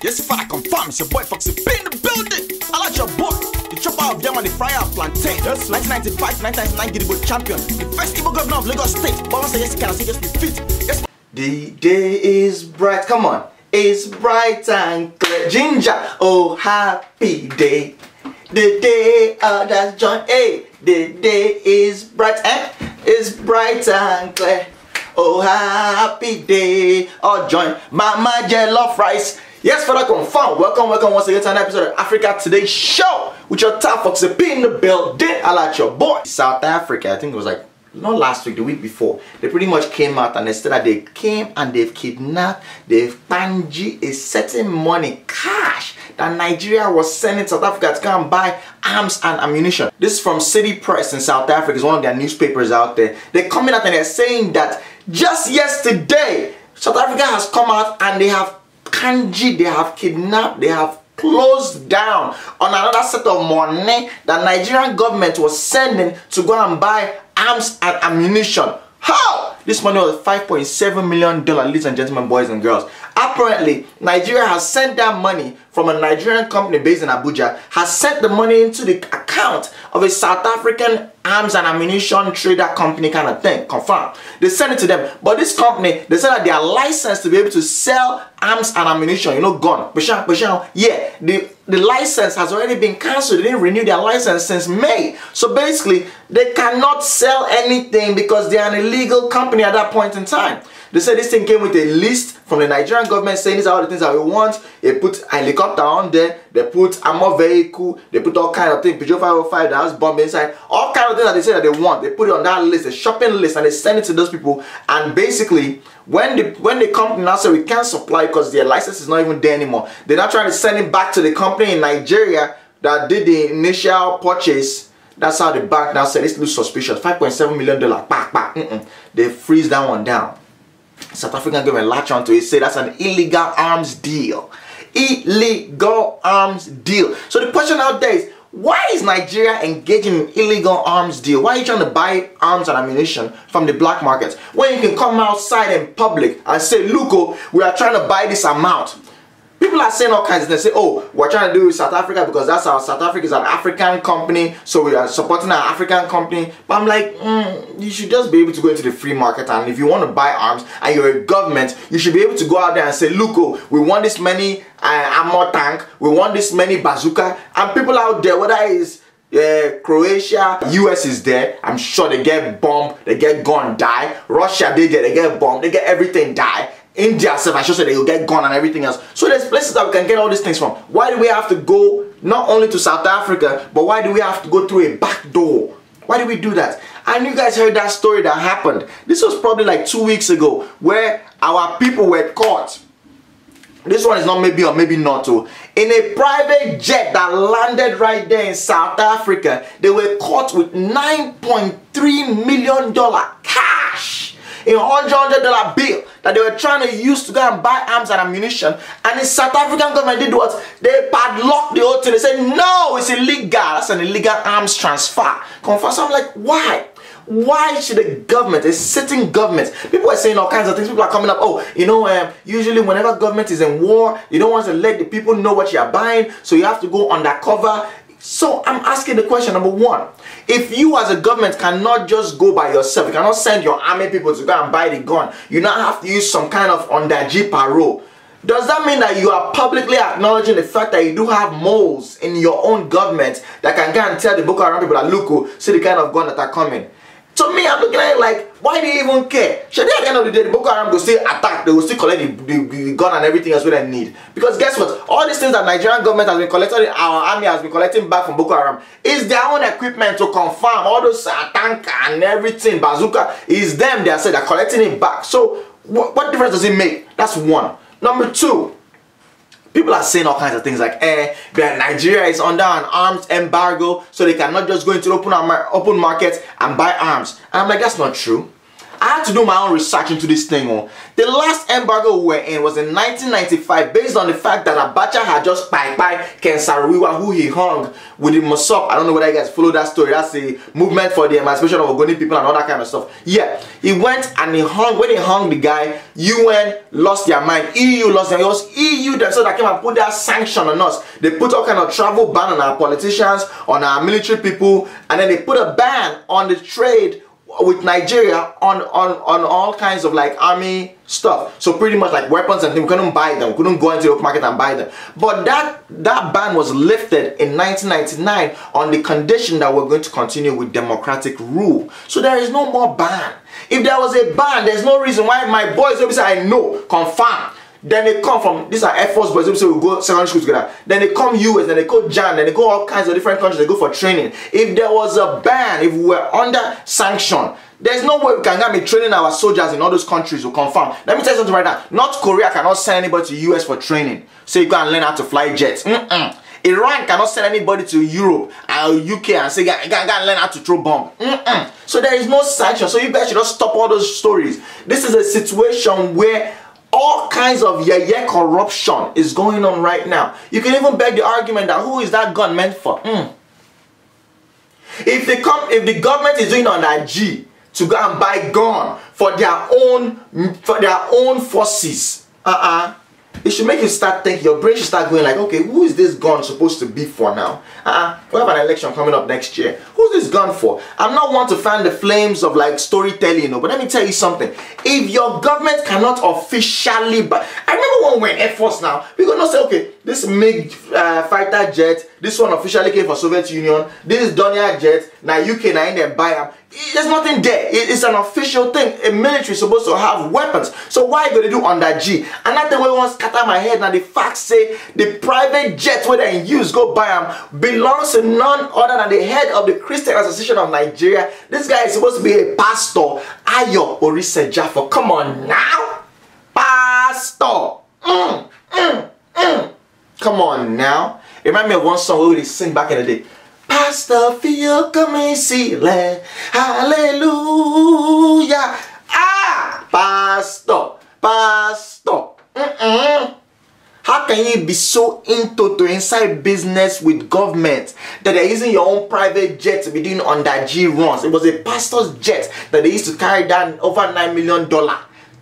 Yes, if I confirm, it's your boy Foxy P in the building. I like your boy. The chopper of them and the fryer of plantain. 1995, 1999 Gidigbo champion. The first Igbo governor of Lagos State. But once I say yes, just be fit. Yes. The day is bright. Come on. It's bright and clear. Ginger. Oh, happy day. The day that's joy. Hey, the day is bright. It's bright and clear. Oh, happy day. Oh, join Mama Jello Rice. Yes, for that confirm. Welcome once again to an episode of Africa Today Show with your top Foxy P in the building. I like your boy. South Africa, I think it was like not last week, the week before. They pretty much came out and they said that they came and they've kidnapped, they've pangy a certain money, cash, that Nigeria was sending South Africa to come and buy arms and ammunition. This is from City Press in South Africa. It's one of their newspapers out there. They're coming out and they're saying that just yesterday, South Africa has come out and they have kanji, they have kidnapped, they have closed down on another set of money that Nigerian government was sending to go and buy arms and ammunition. How? This money was $5.7 million, ladies and gentlemen, boys and girls. Apparently, Nigeria has sent that money from a Nigerian company based in Abuja, has sent the money into the account of a South African arms and ammunition trader company kind of thing. Confirm. They sent it to them. But this company, they said that they are licensed to be able to sell arms and ammunition. You know, gun. Yeah, the license has already been cancelled. They didn't renew their license since May. So basically, they cannot sell anything because they are an illegal company at that point in time. They said this thing came with a list from the Nigerian government saying these are all the things that we want. They put a helicopter on there, they put armor vehicle, they put all kind of things, Peugeot 505 that has bomb inside, all kind of things that they say that they want. They put it on that list, a shopping list, and they send it to those people. And basically, when the company now said we can't supply because their license is not even there anymore, they're not trying to send it back to the company in Nigeria that did the initial purchase. That's how the bank now said this looks suspicious. $5.7 million. They freeze that one down. South African government latch onto it, say that's an illegal arms deal. Illegal arms deal. So the question out there is, why is Nigeria engaging in illegal arms deal? Why are you trying to buy arms and ammunition from the black market when you can come outside in public and say, look, we are trying to buy this amount? People are saying all kinds of things. They say, oh, we're trying to do with South Africa because that's our South Africa is an African company, so we are supporting an African company. But I'm like, you should just be able to go into the free market, and if you want to buy arms and you're a government, you should be able to go out there and say, look, we want this many armor tank, we want this many bazooka, and people out there, whether it's Croatia, US is there, I'm sure they get bombed, they get gun, die. Russia, they get bombed, they get everything, die. India, I should say, they will get gun and everything else. So there's places that we can get all these things from. Why do we have to go not only to South Africa, but why do we have to go through a back door? Why do we do that? And you guys heard that story that happened. This was probably like 2 weeks ago, where our people were caught. This one is not maybe or maybe not too. In a private jet that landed right there in South Africa, they were caught with $9.3 million cash. A $100 bill that they were trying to use to go and buy arms and ammunition. And the South African government did what? They padlocked the whole thing. They said, no, it's illegal. That's an illegal arms transfer. Confirm. So I'm like, why? Why should a government, a sitting government, people are saying all kinds of things. People are coming up, oh, you know, usually whenever government is in war, you don't want to let the people know what you are buying, so you have to go undercover. So I'm asking the question, number one, if you as a government cannot just go by yourself, you cannot send your army people to go and buy the gun, you now have to use some kind of underg parole. Does that mean that you are publicly acknowledging the fact that you do have moles in your own government that can go and tell the Boko Haram people that, look, see the kind of gun that are coming? To me, I'm looking at it like, why do you even care? Should they at the end of the day, the Boko Haram will still attack, they will still collect the gun and everything else we they need? Because guess what? All these things that Nigerian government has been collecting, our army has been collecting back from Boko Haram, is their own equipment to confirm. All those tank and everything, bazooka, is them, they are saying they're collecting it back. So, what difference does it make? That's one. Number two, people are saying all kinds of things like, Nigeria is under an arms embargo, so they cannot just go into the open market and buy arms. And I'm like, that's not true. I had to do my own research into this thing. Oh. The last embargo we were in was in 1995, based on the fact that Abacha had just by Ken Saro-Wiwa, who he hung with the Mossop. I don't know whether you guys follow that story. That's a movement for the emancipation of Ogoni people and all that kind of stuff. Yeah, he went and he hung. When he hung the guy, UN lost their mind. EU lost their mind. It was EU themselves that came and put that sanction on us. They put all kind of travel ban on our politicians, on our military people, and then they put a ban on the trade with Nigeria on all kinds of like army stuff. So pretty much like weapons and things, we couldn't buy them. We couldn't go into the open market and buy them. But that ban was lifted in 1999 on the condition that we're going to continue with democratic rule. So there is no more ban. If there was a ban, there's no reason why my boys will say, I know, confirm. Then they come from, these are Air Force boys, so we go secondary school together. Then they come US, then they go Jan, then they go all kinds of different countries, they go for training. If there was a ban, if we were under sanction, there's no way we can be training our soldiers in all those countries to confirm. Let me tell you something right now. North Korea cannot send anybody to US for training. So you go and learn how to fly jets. Iran cannot send anybody to Europe and UK and say, go and learn how to throw bomb. So there is no sanction. So you guys should just stop all those stories. This is a situation where all kinds of corruption is going on right now. You can even beg the argument that who is that gun meant for? If the government is doing on that G to go and buy gun for their own forces, it should make you start thinking. Your brain should start going like, okay, who is this gun supposed to be for now? We have an election coming up next year. Who's this gun for? I'm not one to fan the flames of like storytelling, you know, but let me tell you something. If your government cannot officially buy, I remember when we were in Air Force now, we're gonna say, okay, this MiG fighter jet, this one officially came from Soviet Union, this is Donia jet, now UK now in there buy them. There's nothing there. It's an official thing. A military is supposed to have weapons. So why are you going to do under G? And that thing won't scatter my head. Now the facts say the private jets where they use go buy them belongs to none other than the head of the Christian Association of Nigeria. This guy is supposed to be a pastor. Ayo Orise Jaffa. Come on now. Pastor. Come on now. It reminds me of one song we would sing back in the day. Pastor, feel come and see land. Hallelujah. Pastor. How can you be so into inside business with government that they're using your own private jet to be doing under G runs? It was a pastor's jet that they used to carry down over $9 million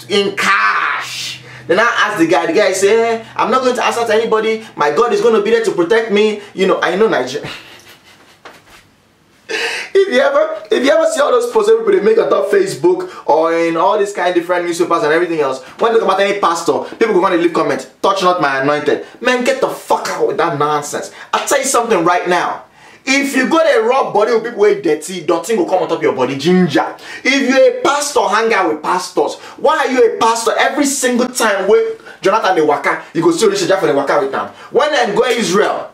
in cash. Then I asked the guy said, I'm not going to answer to anybody. My God is going to be there to protect me. You know, I know Nigeria. If you ever see all those posts everybody make on top Facebook or in all these kind of different newspapers and everything else, when they talk about any pastor, people go on and leave comments, touch not my anointed. Man, get the fuck out with that nonsense. I'll tell you something right now. If you go to rob body with people who are dirty will come on top of your body, ginger. If you're a pastor, hang out with pastors. Why are you a pastor? Every single time with Jonathan the Waka, you go still reach for the Waka with them. When I go to Israel,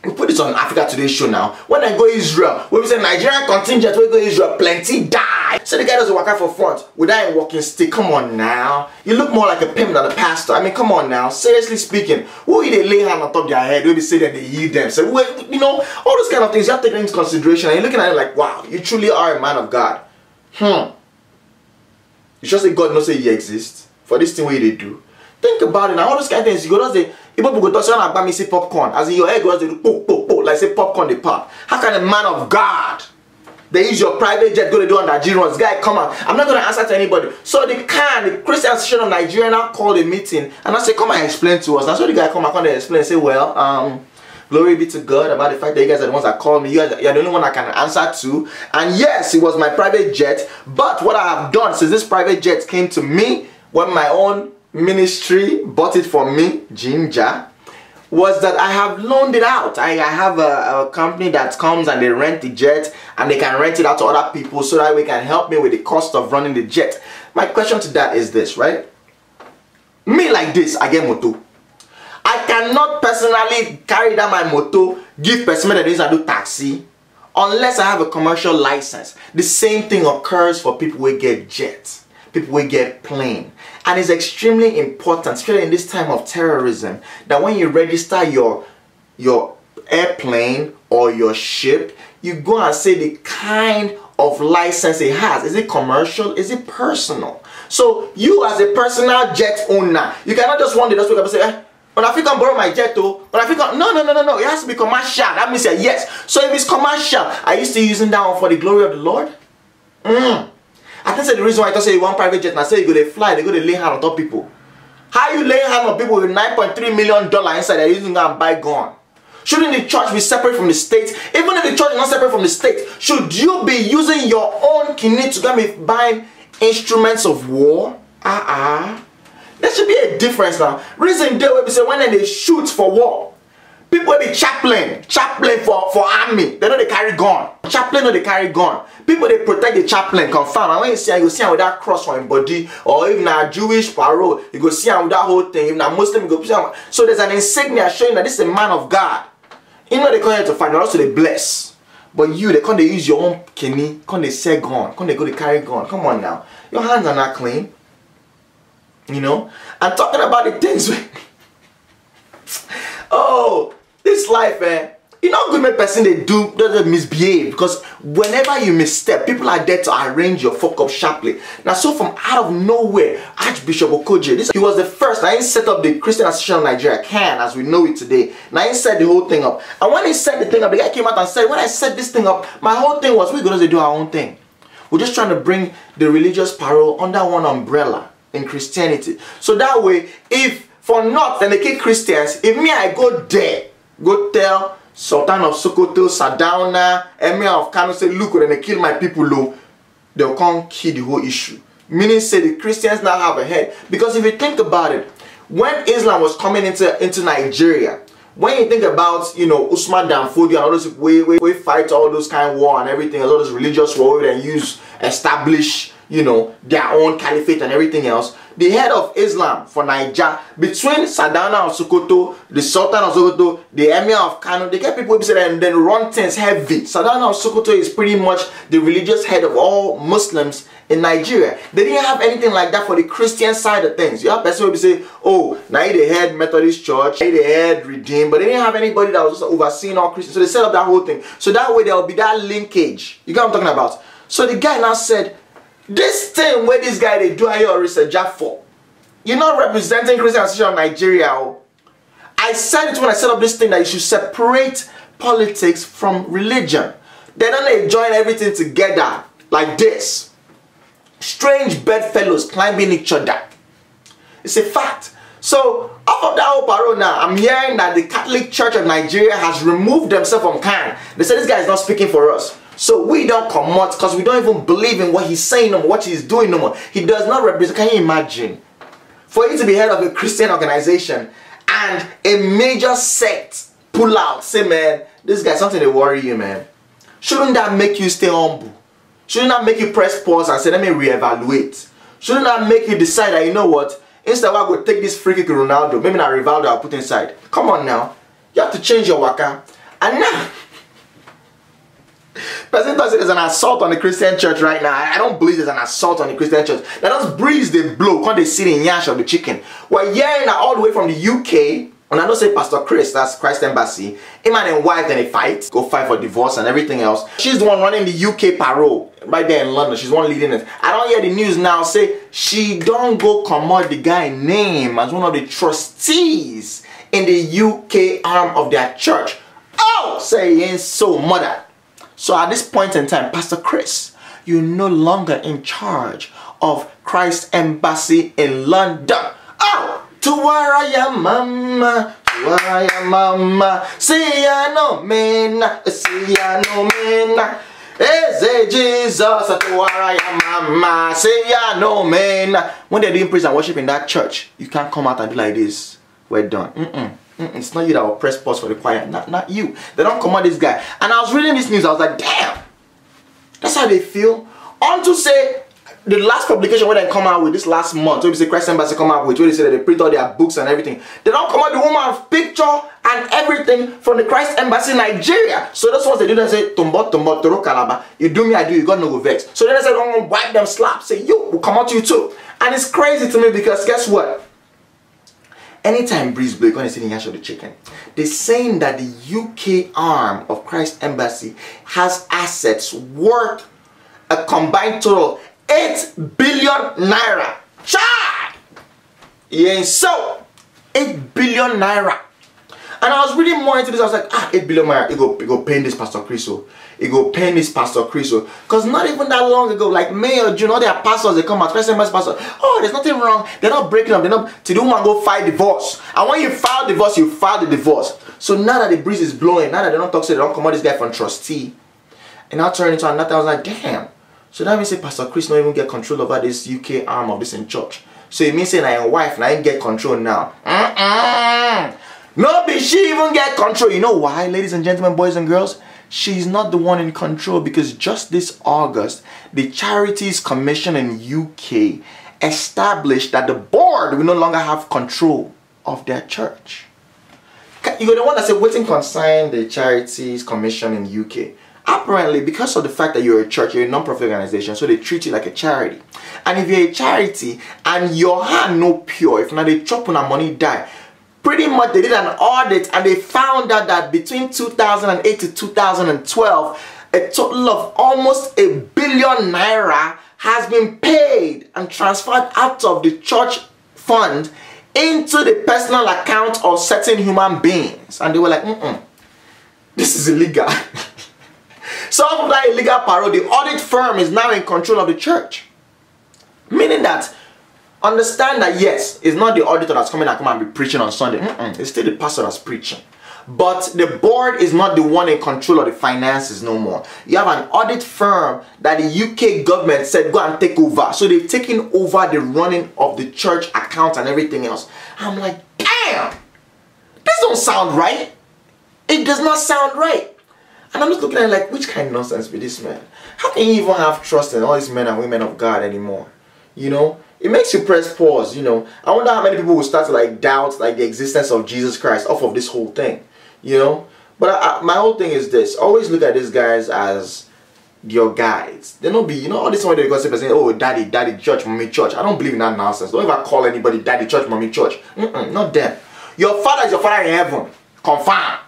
we put this on Africa Today show now. When I go to Israel, when we say Nigerian contingent, we go to Israel, plenty die. So the guy doesn't walk out for front without a walking stick. Come on now. You look more like a pimp than a pastor. I mean, come on now. Seriously speaking, who they lay hand on top of their head? We be say that they yield them. So, you know, all those kind of things you have to take into consideration. And you're looking at it like, wow, you truly are a man of God. You just say God knows that you exist for this thing where they do. Think about it now. All those kind of things you go, say, people go touch on about me say popcorn. As in your head goes, they do poke, like say popcorn they pop. How can a man of God, they use your private jet, go to do on that G-runs, guy come out. I'm not going to answer to anybody. So the Christian Association of Nigeria now called a meeting and I say, come and explain to us. Now so the guy come and explain and say, well, glory be to God about the fact that you guys are the ones that called me. You're the only one I can answer to. And yes, it was my private jet. But what I have done since this private jet came to me, when my own ministry bought it for me, Ginger, was that I have loaned it out. I have a company that comes and they rent the jet and they can rent it out to other people so that we can help me with the cost of running the jet. My question to that is this, right? Me like this, I get moto. I cannot personally carry down my moto, give person that is and do taxi unless I have a commercial license. The same thing occurs for people who get jets, people who get plane. And it's extremely important, especially in this time of terrorism, that when you register your airplane or your ship, you go and say the kind of license it has. Is it commercial? Is it personal? So you as a personal jet owner, you cannot just one day just wake up and say, but I think I can borrow my jet though. But I think no. It has to be commercial. That means yes. So if it's commercial, are you still using that one for the glory of the Lord? I think the reason why I say you want private jet and I say you go to fly, they go to lay hand on top people. How you lay hand on people with $9.3 million inside they're using to buy gun? Shouldn't the church be separate from the state? Even if the church is not separate from the state, should you be using your own kidney to come and buy instruments of war? There should be a difference now. Reason they will be say when they shoot for war, people will be chaplain for army. They know they carry gun. Chaplain know they carry gun. People they protect the chaplain, confirm. And when you see him, you go see him with that cross on his body, or if na Jewish parole, you go see him with that whole thing. If na Muslim, you go see him. So there's an insignia showing that this is a man of God. You know they come here to fight, but also they bless. But you, they can't use your own kidney, can't they say gun, can't they go to carry gun? Come on now, your hands are not clean. You know, I'm talking about the things. Oh, this life, you know, good person they do doesn't misbehave, because whenever you misstep, people are there to arrange your fuck up sharply. Now, so from out of nowhere, Archbishop Okoje, he was the first. Now he set up the Christian Association of Nigeria, CAN, as we know it today. Now he set the whole thing up, and when he set the thing up, the guy came out and said, when I set this thing up, my whole thing was we're going to do our own thing. We're just trying to bring the religious parole under one umbrella in Christianity. So that way, if for not then they kill Christians, if me I go there, go tell Sultan of Sokoto, Sardauna, Emir of Kano, say look, when they kill my people low, they'll come kill the whole issue. Meaning say the Christians now have a head. Because if you think about it, when Islam was coming into Nigeria, when you think about, you know, Usman Danfodio and all those we fight all those kind of war and everything, all those religious war and establish, you know, their own caliphate and everything else. The head of Islam for Nigeria, between Sardauna of Sokoto, the Sultan of Sokoto, the Emir of Kano, they get people who say and then run things heavy. Sardauna of Sokoto is pretty much the religious head of all Muslims in Nigeria. They didn't have anything like that for the Christian side of things. You have person who say, oh, now they had Methodist Church, they had Redeemed, but they didn't have anybody that was just overseeing all Christians. So they set up that whole thing. So that way there will be that linkage. You get what I'm talking about? So the guy now said, this thing where this guy they do your research for, you're not representing Christian Association of Nigeria. I said it when I set up this thing that you should separate politics from religion. They don't join everything together like this. Strange bedfellows climbing each other. It's a fact. So off of that whole parole now, I'm hearing that the Catholic Church of Nigeria has removed themselves from CAN. They said this guy is not speaking for us. So we don't come out because we don't even believe in what he's saying no more, what he's doing no more. He does not represent. Can you imagine? For you to be head of a Christian organization and a major sect pull out, say, man, this guy, something to worry you, man. Shouldn't that make you stay humble? Shouldn't that make you press pause and say, let me reevaluate? Shouldn't that make you decide that, you know what, instead of I go take this free kick to Ronaldo, maybe not Rivaldo I'll put inside. Come on now. You have to change your waka. And now, President does it as an assault on the Christian church right now. I don't believe there's an assault on the Christian church. They just breeze the blow. Can't they sit in yash of the chicken? We're hearing that all the way from the UK. And I don't say Pastor Chris, that's Christ Embassy. Him and his wife, then they fight. Go fight for divorce and everything else. She's the one running the UK parole right there in London. She's the one leading it. I don't hear the news now say she don't go commode the guy name as one of the trustees in the UK arm of their church. Oh, say he ain't so mother. So at this point in time, Pastor Chris, you're no longer in charge of Christ Embassy in London. Oh, Tuwaraya mama, see ya no mena, see ya no mena. Eze Jesus, Tuwaraya mama, see ya no mena. When they're doing praise and worship in that church, you can't come out and do like this. We're done. It's not you that will press pause for the choir. Not you. They don't come on this guy. And I was reading this news. I was like, damn. That's how they feel. On to say, the last publication where they come out with this last month, where they say Christ Embassy come out with, where they say that they print all their books and everything. They don't come out the woman's picture and everything from the Christ Embassy Nigeria. So that's what they do. They say, Tumbo, Toro Kalaba. You do me, I do. You got no go vex. So then they say, I'm going to wipe them slap. Say, you will come out to you too. And it's crazy to me because guess what? anytime breeze blow, you're going to see the yash of the chicken. They're saying that the UK arm of Christ Embassy has assets worth a combined total 8 billion naira. Chai! Yeah, so 8 billion naira. And I was reading more into this. I was like, 8 billion naira. It go paying this Pastor Chriso. It go paying this Pastor Chriso. Because not even that long ago, like May or June, all their pastors, they come out, Christ Embassy pastor. Oh, there's nothing wrong. They're not breaking up. They're not. To the woman go file divorce. And when you file divorce, you file the divorce. So now that the breeze is blowing, now that they don't talk, so they don't come out this guy from trustee. And now turn into another. I was like, damn. So that means say Pastor Chris not even get control over this UK arm of this in church. So it means saying I am wife and I ain't get control now. No, but she even get control. You know why, ladies and gentlemen, boys and girls? She's not the one in control, because just this August, the Charities Commission in UK established that the board will no longer have control of their church. You're the one that said, waiting concern the Charities Commission in UK. Apparently, because of the fact that you're a church, you're a non-profit organization, so they treat you like a charity. And if you're a charity and your hand no pure, if not they chop on a money die, pretty much they did an audit and they found out that between 2008 to 2012, a total of almost 1 billion naira has been paid and transferred out of the church fund into the personal account of certain human beings. And they were like, this is illegal. So after that illegal parole, the audit firm is now in control of the church. Meaning that, understand that yes, it's not the auditor that's coming and come and be preaching on Sunday. It's still the pastor that's preaching. But the board is not the one in control of the finances no more. You have an audit firm that the UK government said go and take over. So they've taken over the running of the church account and everything else. I'm like, damn, this don't sound right. It does not sound right. And I'm just looking at it like, which kind of nonsense with this man? How can you even have trust in all these men and women of God anymore? You know, it makes you press pause, you know. I wonder how many people will start to like doubt like the existence of Jesus Christ off of this whole thing, you know. But my whole thing is this: always look at these guys as your guides. They don't be, you know, all this one they gossip and saying, oh, daddy, church, mommy, church. I don't believe in that nonsense. Don't ever call anybody daddy, church, mommy, church. Not them. Your father is your father in heaven. Confirm.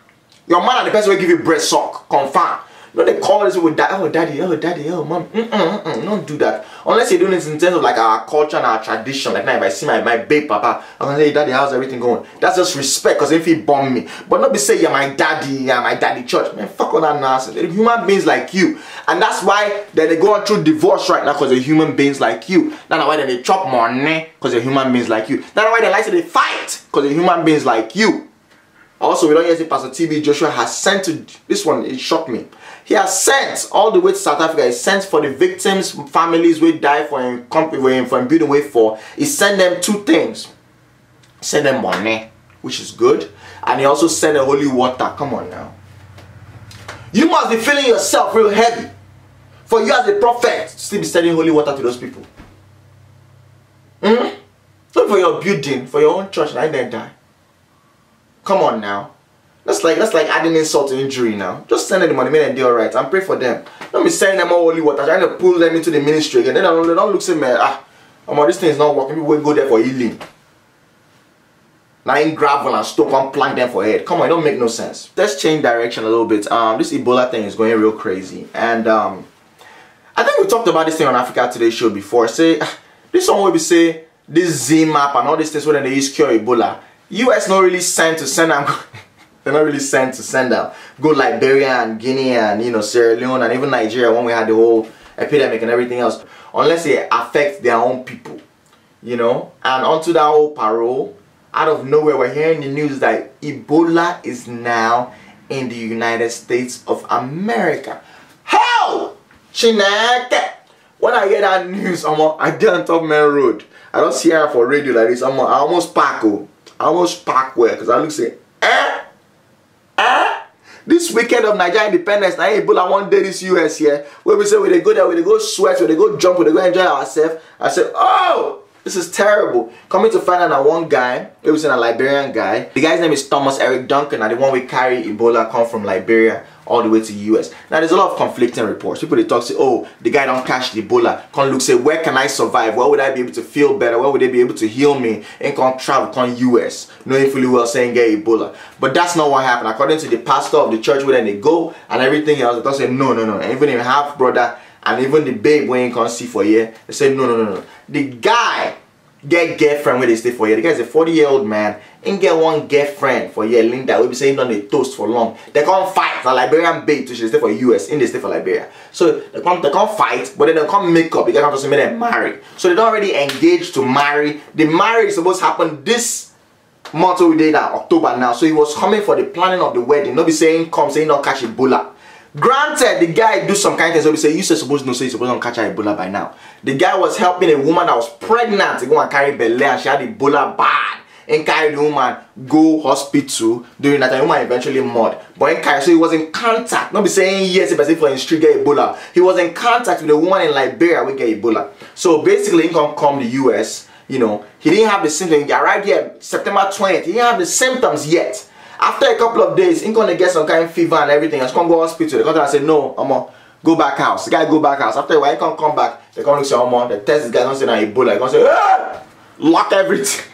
Your man and the person will give you breast suck. Confirm. You know they call this with that. Oh daddy, oh mom. Don't do that. Unless you're doing it in terms of like our culture and our tradition. Like now if I see my babe papa, I'm gonna say, daddy, how's everything going? That's just respect, because if he bomb me. But not be say you're my daddy church. Man, fuck all that nonsense. They're human beings like you. And that's why they're going through divorce right now, because they're human beings like you. That's why they chop money, because they're human beings like you. That's why they like to they fight, because they're human beings like you. Also, we don't hear say Pastor TB Joshua has sent to this one. It shocked me. He has sent all the way to South Africa. He sent for the victims' families we die for him, for him building way for. He sent them 2 things. Send them money, which is good, and he also sent a holy water. Come on now. You must be feeling yourself real heavy for you as a prophet to still be sending holy water to those people. Not for your building, for your own church, and I then die. Come on now. That's like adding insult to injury now. Just send them the money, make them do alright, and pray for them. Don't be sending them all holy water, trying to pull them into the ministry again. Then they don't look say, man, this thing is not working. People will go there for healing. Now in gravel and stone, and plank them for head. Come on, it don't make no sense. Let's change direction a little bit. This Ebola thing is going real crazy. And I think we talked about this thing on Africa Today show before. Say, this one will be say, this Z map and all these things when they use cure Ebola. US not really sent to send them. They're not really sent to send them. Go Liberia and Guinea and Sierra Leone and even Nigeria when we had the whole epidemic and everything else. Unless it affects their own people, And onto that whole parole, out of nowhere we're hearing the news that Ebola is now in the United States of America. How? Chineke! When I hear that news, I get on top main road. I don't see her for radio like this. I almost park. I almost park where? Because I look say, this weekend of Nigerian independence, now Ebola one day this US here, where we say we they go there, we they go sweat, we they go jump, we they go enjoy ourselves. I said, oh, this is terrible. Coming to find out that one guy, it was a Liberian guy. The guy's name is Thomas Eric Duncan, and the one we carry Ebola come from Liberia all the way to the US. Now there's a lot of conflicting reports. People they talk say, oh, the guy don't catch the Ebola. Can't look say, where can I survive? Where would I be able to feel better? Where would they be able to heal me? And can't travel, can't US, knowing fully well saying get Ebola. But that's not what happened. According to the pastor of the church where they go and everything else, they say no. And even him half brother and even the babe when you can't see for a year, they say no. The guy get girlfriend where they stay for a year. The guy's a 40-year-old man and get one girlfriend for a year. Linda will be saying on a toast for long. They can't fight. The Liberian babe to she stay for US in they stay for Liberia. So they can't fight, but then they can't make up. They can't just make them marry. So they don't already engage to marry. The marriage is supposed to happen this month we did that October now. So he was coming for the planning of the wedding. Not be saying come saying not catch Ebola. Granted, the guy do some kind of things. So we say you supposed to know, say you're supposed to catch Ebola by now. The guy was helping a woman that was pregnant to go and carry belly, and she had Ebola bad. And carry the woman go hospital during that time. The woman eventually murdered. But in carry, so he was in contact. Not be saying yes, if I say for in street get Ebola. He was in contact with a woman in Liberia we get Ebola. So basically, he can come to US. You know, he didn't have the symptoms. He arrived here September 20th. He didn't have the symptoms yet. After a couple of days, he's gonna get some kind of fever and everything. He's gonna go to hospital. They come and say, no, go back house. The guy go back house. After a while, he can't come back. They come to say, they test this guy. Don't say that Ebola. They gonna say, lock everything.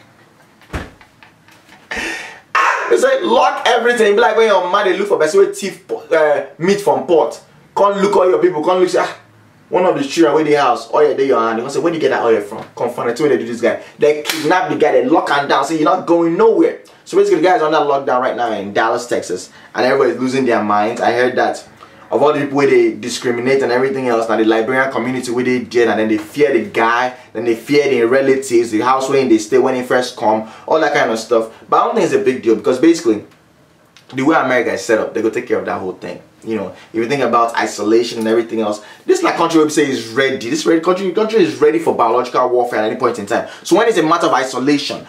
They say lock everything. Be like when your man they look for person with teeth meat from pot. Can't look all your people. Can't look say one of the children with the house. Oh yeah, there your hand. They gonna say where do you get that oil from? Confirm it. Where they do this guy? They kidnap the guy. They lock him down. Say you're not going nowhere. So basically, the guy is under lockdown right now in Dallas, Texas, and everybody's losing their minds. I heard that of all the people where they discriminate and everything else, now the Liberian community where they did, and then they fear the guy, then they fear the relatives, the house where they stay when they first come, all that kind of stuff. But I don't think it's a big deal because basically, the way America is set up, they go take care of that whole thing. You know, if you think about isolation and everything else, this like country where we say is ready. This country is ready for biological warfare at any point in time. So when it's a matter of isolation,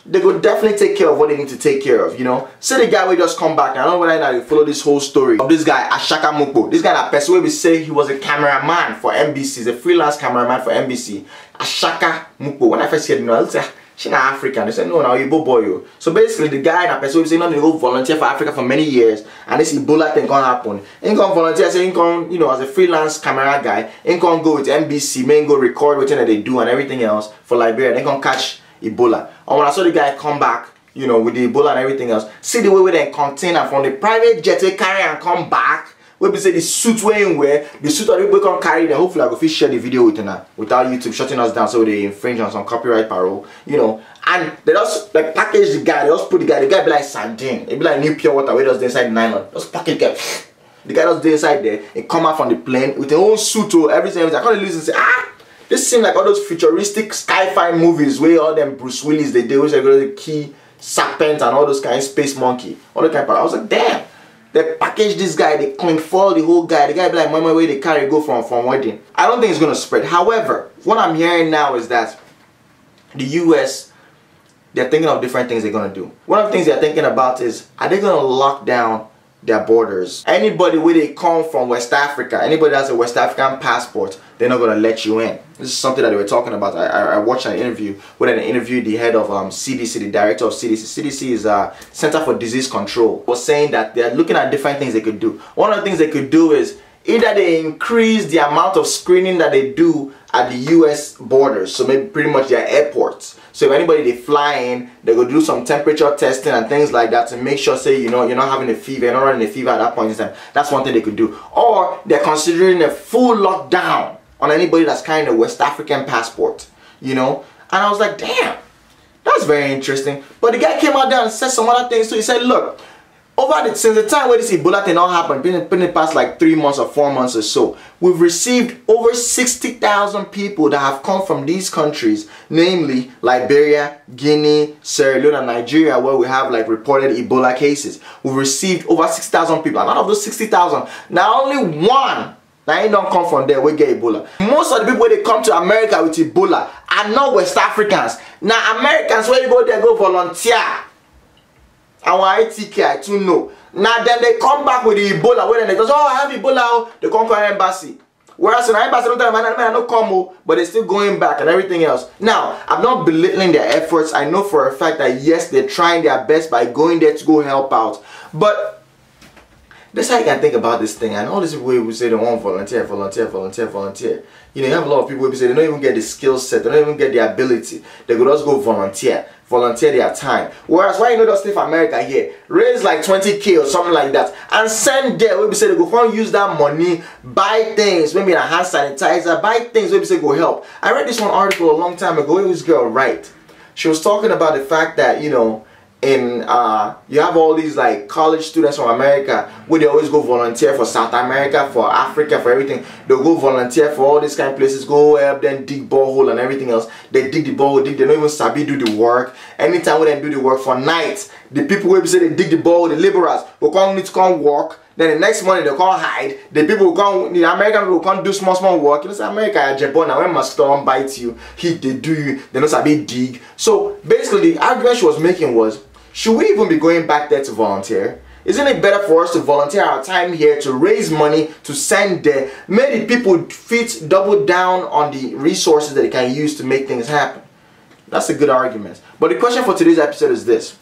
they go definitely take care of what they need to take care of. You know, say the guy will just come back. And I don't know whether or not you follow this whole story of this guy Ashaka Mukpo. This guy that person where we say he was a cameraman for NBC, he's a freelance cameraman for NBC. Ashaka Mukpo. When I first heard him, I was like, she's not African. They said, no, you're Igbo boy. So basically, the guy in a person will say, no, they go volunteer for Africa for many years, and this Ebola thing can happen. He can volunteer, say, he can, you know, as a freelance camera guy, he can go with NBC, may go record what they do and everything else for Liberia. They can catch Ebola. And when I saw the guy come back, you know, with the Ebola and everything else, see the way they contain and from the private jet they carry and come back. We be say the suit wear, the suit that we can carry, then hopefully I go share the video with you without YouTube shutting us down so they infringe on some copyright parole, you know. And they just like package the guy, they just put the guy be like sardine, it be like new pure water where does the inside nylon. Just package the guy. The guy just inside there and come out from the plane with their own suit or everything. I can't listen and say, this seems like all those futuristic sci-fi movies where all them Bruce Willis they do, which are the key serpent and all those kind of space monkey, all the kind of. I was like, damn. They package this guy, they clean fall the whole guy. The guy be like, mama, where they carry go from wedding. I don't think it's gonna spread. However, what I'm hearing now is that the US, they're thinking of different things they're gonna do. One of the things they're thinking about is, are they gonna lock down their borders? Anybody where they come from West Africa, anybody that has a West African passport, they're not gonna let you in. This is something that they were talking about. I watched an interview where they interviewed the head of CDC, the director of CDC. CDC is Center for Disease Control. Was saying that they're looking at different things they could do. One of the things they could do is either they increase the amount of screening that they do at the US borders, so maybe pretty much their airports. So if anybody they fly in, they go do some temperature testing and things like that to make sure, say, you know, you're not having a fever, you're not running a fever at that point in time. That's one thing they could do. Or they're considering a full lockdown on anybody that's carrying a West African passport, you know. And I was like, damn, that's very interesting. But the guy came out there and said some other things too. He said, look, since the time where this Ebola thing all happened, been the past like 3 months or 4 months or so, we've received over 60,000 people that have come from these countries, namely Liberia, Guinea, Sierra Leone, and Nigeria, where we have like reported Ebola cases. We've received over 60,000 people, and out of those 60,000, now only one now ain't don't come from there, we get Ebola. Most of the people they come to America with Ebola are not West Africans. Now Americans where you go there go volunteer. Our ITK, I too know. Now then they come back with the Ebola. When they go, oh, I have Ebola, they come to our embassy. Whereas in our embassy, don't tell them, I don't come, but they're still going back and everything else. Now, I'm not belittling their efforts. I know for a fact that yes, they're trying their best by going there to go help out. But That's how you can think about this thing. And all these people who say they want volunteer. You know, you have a lot of people who say they don't even get the skill set, they don't even get the ability. They could just go volunteer their time. Whereas why you know just stay for America here, raise like 20K or something like that, and send there where we say they go come use that money, buy things, maybe a hand sanitizer, buy things where we say go help. I read this one article a long time ago. It was girl right. She was talking about the fact that, you know, in you have all these like college students from America where they always go volunteer for South America, for Africa, for everything. They'll go volunteer for all these kind of places, go help them dig borehole and everything else. They dig the borehole, they don't even sabi do the work. Anytime when they do the work for nights, the people who say they dig the borehole, the laborers will come need to come work. Then the next morning they can't hide. The people who come, the American people can't do small work. You know, say America, Japan, when mosquito bite you, they do you, they know sabi dig. So basically the argument she was making was, should we even be going back there to volunteer? Isn't it better for us to volunteer our time here to raise money to send there? Maybe people fit double down on the resources that they can use to make things happen. That's a good argument. But the question for today's episode is this.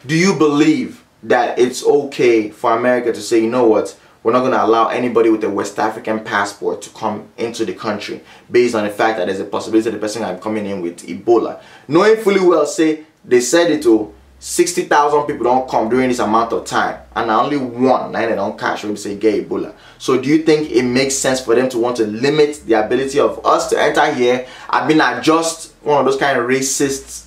Do you believe that it's okay for America to say, you know what, we're not going to allow anybody with a West African passport to come into the country based on the fact that there's a possibility that the person is coming in with Ebola? Knowing fully well, say, they said it to 60,000 people don't come during this amount of time, and only one, they don't catch when we say get Ebola. So do you think it makes sense for them to want to limit the ability of us to enter here? I mean, not just one of those kind of racist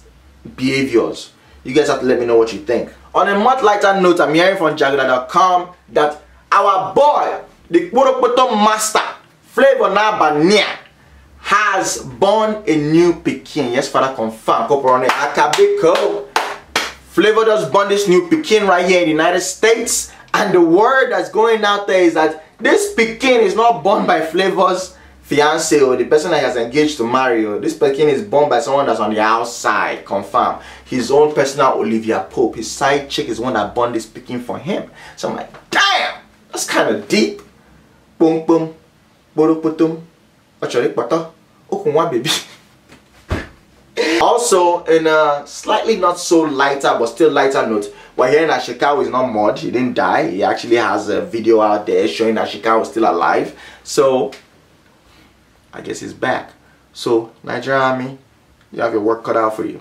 behaviors. You guys have to let me know what you think. On a much lighter note, I'm hearing from Jagoda.com that our boy, the Kpotokpoto master, Flavor Nabania, has born a new Pekin. Yes, father, confirm. Akabeko. Flavor just born this new Pekin right here in the United States, and the word that's going out there is that this Pekin is not born by Flavor's fiance or the person that he has engaged to marry. This Pekin is born by someone that's on the outside. Confirm. His own personal Olivia Pope, his side chick, is one that born this Pekin for him. So I'm like, damn, that's kind of deep. Boom boom, bodoputum, ochori poto, okunwa baby. Also, in a slightly not so lighter but still lighter note, we're hearing that Shekau is not mud. He didn't die. He actually has a video out there showing that Shekau is still alive. So I guess he's back. So Nigerian army, you have your work cut out for you.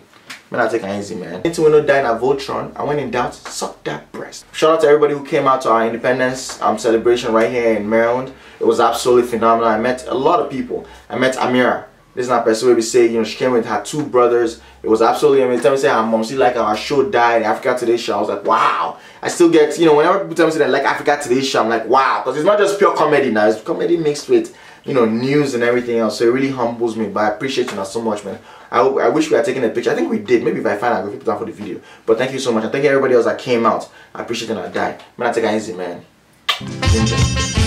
Man, I take it easy, man. Anything we no die in a Voltron, and when in doubt, suck that breast. Shout out to everybody who came out to our independence celebration right here in Maryland. It was absolutely phenomenal. I met a lot of people. I met Amira. This is not a person where we say, you know, she came with her two brothers. It was absolutely amazing. Tell me, say her mom, she like our show died, Africa Today show. I was like, wow. I still get, you know, whenever people tell me say they like Africa Today show, I'm like, wow. Because it's not just pure comedy now. It's comedy mixed with, you know, news and everything else. So it really humbles me. But I appreciate you so much, man. I wish we had taken a picture. I think we did. Maybe if I find out, I'll put it down for the video. But thank you so much. And thank you everybody else that came out. I appreciate it and I died. Man, I take it easy, man. Ginger.